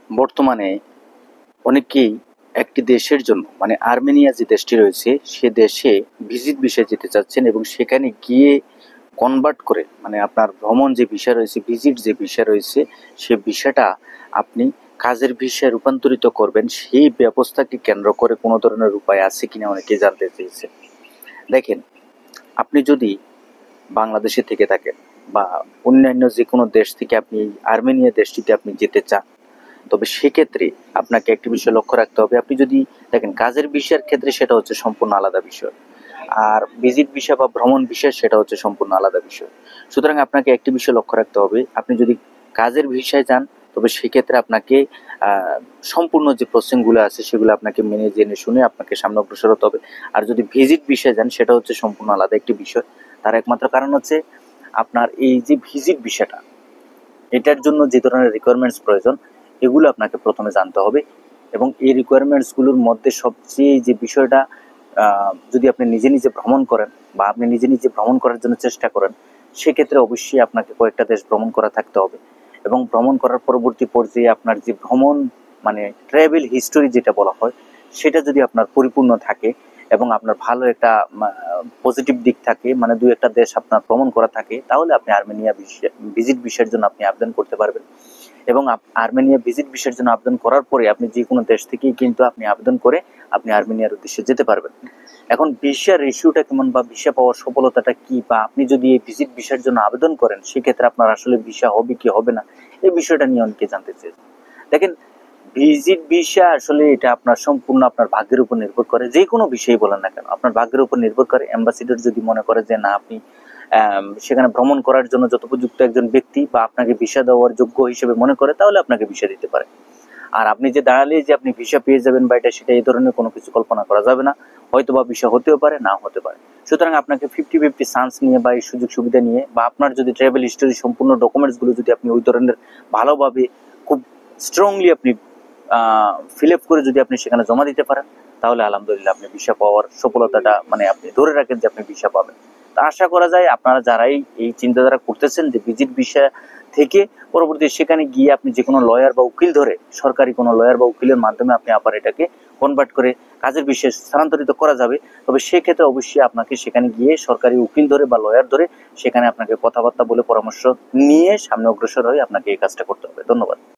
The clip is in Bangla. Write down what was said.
বর্তমানে অনেকেই একটি দেশের জন্য মানে আর্মেনিয়া যে দেশটি রয়েছে সে দেশে ভিজিট ভিসায় যেতে চাচ্ছেন এবং সেখানে গিয়ে কনভার্ট করে মানে আপনার ভ্রমণ যে ভিসা রয়েছে, ভিজিট যে ভিসা রয়েছে, সে ভিসাটা আপনি কাজের ভিসায় রূপান্তরিত করবেন, সেই ব্যবস্থাকে কেন্দ্র করে কোনো ধরনের উপায় আছে কিনা অনেকেই জানতে চেয়েছে। দেখেন, আপনি যদি বাংলাদেশে থেকে থাকেন বা অন্যান্য যে কোনো দেশ থেকে আপনি আর্মেনিয়া দেশটিতে আপনি যেতে চান, তবে সেক্ষেত্রে আপনাকে একটি বিষয় লক্ষ্য রাখতে হবে। আপনি যদি দেখেন কাজের ভিসার ক্ষেত্রে সেটা হচ্ছে সম্পূর্ণ আলাদা বিষয়, আর ভিজিট ভিসা বা ভ্রমণ ভিসা সেটা হচ্ছে সম্পূর্ণ আলাদা বিষয়। সুতরাং আপনাকে একটি বিষয় লক্ষ্য রাখতে হবে, আপনি যদি কাজের ভিসায় যান তবে সেক্ষেত্রে আপনাকে সম্পূর্ণ যে প্রসেসিংগুলো আছে সেগুলো আপনাকে মেনে জেনে শুনে আপনাকে সামনে অগ্রসর হতে হবে। আর যদি ভিজিট ভিসায় যান সেটা হচ্ছে সম্পূর্ণ আলাদা একটি বিষয়। তার একমাত্র কারণ হচ্ছে আপনার এই যে ভিজিট ভিসাটা, এটার জন্য যে ধরনের রিকোয়ারমেন্টস প্রয়োজন এগুলো আপনাকে প্রথমে জানতে হবে। এবং এই রিকোয়ারমেন্টসগুলোর মধ্যে সবচেয়ে যে বিষয়টা, যদি আপনি নিজে নিজে ভ্রমণ করেন বা আপনি নিজে নিজে ভ্রমণ করার জন্য চেষ্টা করেন, সেক্ষেত্রে অবশ্যই আপনাকে কয়েকটা দেশ ভ্রমণ করা থাকতে হবে। এবং ভ্রমণ করার পরবর্তী পর্যায়ে আপনার যে ভ্রমণ মানে ট্রাভেল হিস্টোরি যেটা বলা হয়, সেটা যদি আপনার পরিপূর্ণ থাকে এবং আপনার ভালো একটা পজিটিভ দিক থাকে, মানে দুই একটা দেশ আপনার ভ্রমণ করা থাকে, তাহলে আপনি আর্মেনিয়া ভিজিট ভিসার জন্য আপনি আবেদন করতে পারবেন। এবং আর্মেনিয়া ভিজিট ভিসার জন্য আবেদন করার পরে আপনি যে কোনো দেশ থেকেই কিন্তু আপনি আবেদন করে আপনি আর্মেনিয়ার উদ্দেশ্যে যেতে পারবেন। এখন ভিসার রেশিওটা কেমন বা ভিসা পাওয়ার সফলতাটা কি, বা আপনি যদি এই ভিজিট ভিসার জন্য আবেদন করেন সেক্ষেত্রে আপনার আসলে ভিসা হবে কি হবে না, এই বিষয়টা নিয়ে অনেকে জানতে চেয়েছে। দেখেন, ভিজিট ভিসা আসলে এটা আপনার সম্পূর্ণ আপনার ভাগ্যের উপর নির্ভর করে। যে কোনো বিষয়ই বলেন না কেন আপনার ভাগ্যের উপর নির্ভর করে। অ্যাম্বাসিডর যদি মনে করে যে না আপনি সেখানে ভ্রমণ করার জন্য যথোপযুক্ত একজন ব্যক্তি বা আপনাকে ভিসা দেওয়ার যোগ্য হিসেবে মনে করে, তাহলে আপনাকে ভিসা দিতে পারে। আর আপনি যে দাঁড়ালে যে আপনি ভিসা পেয়ে যাবেন বা এটা সেটা এই ধরনের কোনো কিছু কল্পনা করা যাবে না। হয়তো বা ভিসা হতেও পারে, নাও হতে পারে। সুতরাং আপনাকে 50-50 চান্স নিয়ে বা এই সুযোগ সুবিধা নিয়ে বা আপনার যদি ট্রাভেল হিস্টোরি সম্পূর্ণ ডকুমেন্টসগুলো যদি আপনি ওই ধরনের ভালোভাবে খুব স্ট্রংলি আপনি ফিল আপ করে যদি আপনি সেখানে জমা দিতে পারেন, তাহলে আলহামদুলিল্লাহ আপনি ভিসা পাওয়ার সফলতাটা মানে আপনি ধরে রাখেন যে আপনি ভিসা পাবেন। তা আশা করা যায় আপনারা যারাই এই চিন্তাধারা করতেছেন যে ভিজিট ভিসা থেকে পরবর্তী সেখানে গিয়ে আপনি যে কোনো লয়ার বা উকিল ধরে, সরকারি কোনো লয়ার বা উকিলের মাধ্যমে আপনি আবার এটাকে কনভার্ট করে কাজের বিষয়ে স্থানান্তরিত করা যাবে, তবে সেক্ষেত্রে অবশ্যই আপনাকে সেখানে গিয়ে সরকারি উকিল ধরে বা লয়ার ধরে সেখানে আপনাকে কথাবার্তা বলে পরামর্শ নিয়ে সামনে অগ্রসর হয়ে আপনাকে এই কাজটা করতে হবে। ধন্যবাদ।